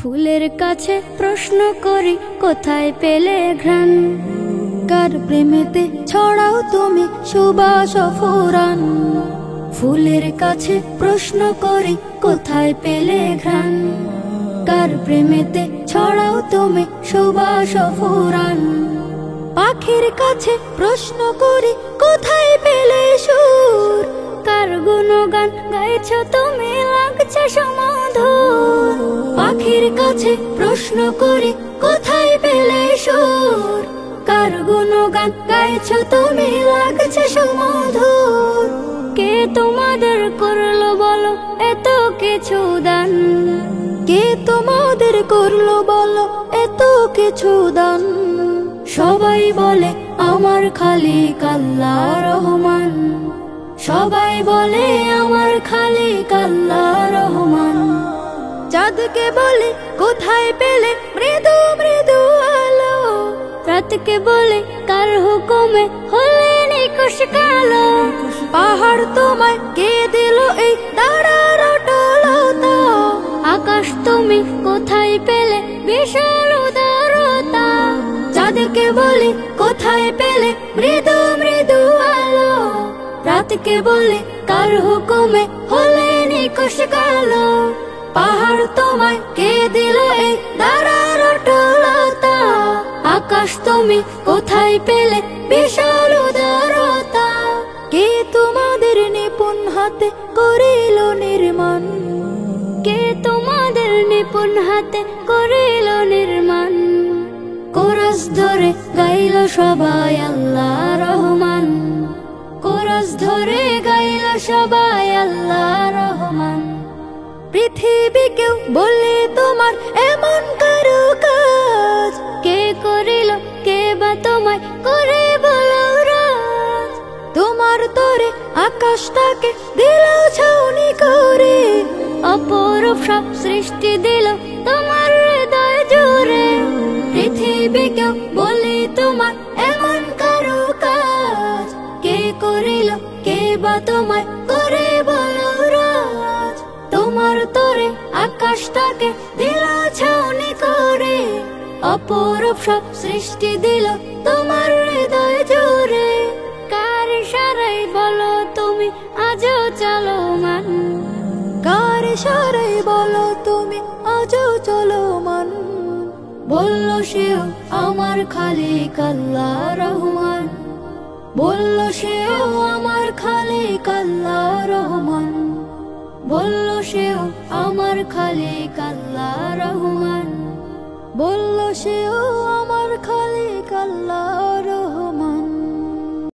ফুলের কাছে প্রশ্ন করি কোথায় পেলে ঘ্রাণ, কার প্রেমেতে ছড়াও তুমি সুবাস ফুরান। ফুলের কাছে প্রশ্ন করি কোথায় পেলে ঘ্রাণ, কার প্রেমেতে ছড়াও তুমি সুবাস ফুরান। পাখির কাছে প্রশ্ন করি কোথায় পেলে সুর, কার গুণগান গাইছ তুমি লাগছে সমাধুর। পাখির কাছে প্রশ্ন করি কোথায় পেলে সুর, কার গুণগান গাইছ তুমি লাগছে সমাধুর। কে তোমাদের করলো বলো এত কিছু দান, কে তোমাদের করলো বলো এত কিছু দান। সবাই বলে আমার খালিক আল্লাহ রহমান, সবাই বলে আমার খালিক আল্লাহ রহমান। চাঁদকে বলে কোথায় পেলে মৃদু মৃদু আলো, রাতকে বলে কার হুকুমে হলে নিকশ কালো। পাহাড় তোমায় কে দিল এই দাঁড়ার অটলতা, আকাশ তুমি কোথায় পেলে বিশাল উদারতা। চাঁদকে বলে কোথায় পেলে মৃদু মৃদু আলো, রাতকে বলে কার হুকুমে হলে নিকশ কালো। পাহাড় তোমায় কে দিল এই দাঁড়ার অটলতা, আকাশ তুমি কোথায় পেলে বিশাল উদারতা। কে তোমাদের নিপুণ হাতে করিল নির্মাণ, কে তোমাদের নিপুণ হাতে করিল নির্মাণ। কোরস ধরে গাইল সবাই আল্লাহ রহমান, কোরস ধরে গাইল সবাই আল্লাহ রহমান। পৃথিবীকেও বলে তোমার এমন কারো কাজ, কে করিল কে বা তোমায় করে বলো রাজ। তোমার তরে আকাশটাকে দিল ছাউনি করে, অপরূপ সব সৃষ্টি দিল তোমার হৃদয় জুড়ে। পৃথিবীকেও বলে তোমার এমন কারো কাজ, কে করিল কে বা তোমায় করে বলো রাজ। তোমার তরে আকাশটাকে দিল ছাউনি করে, অপরূপ সব সৃষ্টি দিল তোমার হৃদয় জুড়ে। কার ইশারায় বলো তুমি আজও চলমান, কার ইশারায় বলো তুমি আজও চলমান। বলল সেও আমার খালিক আল্লাহ রহমান, বলল সেও আমার খালিক আল্লাহ রহমান। বলল সেও আমার খালিক আল্লাহ রহমান, বলল সেও আমার খালিক আল্লাহ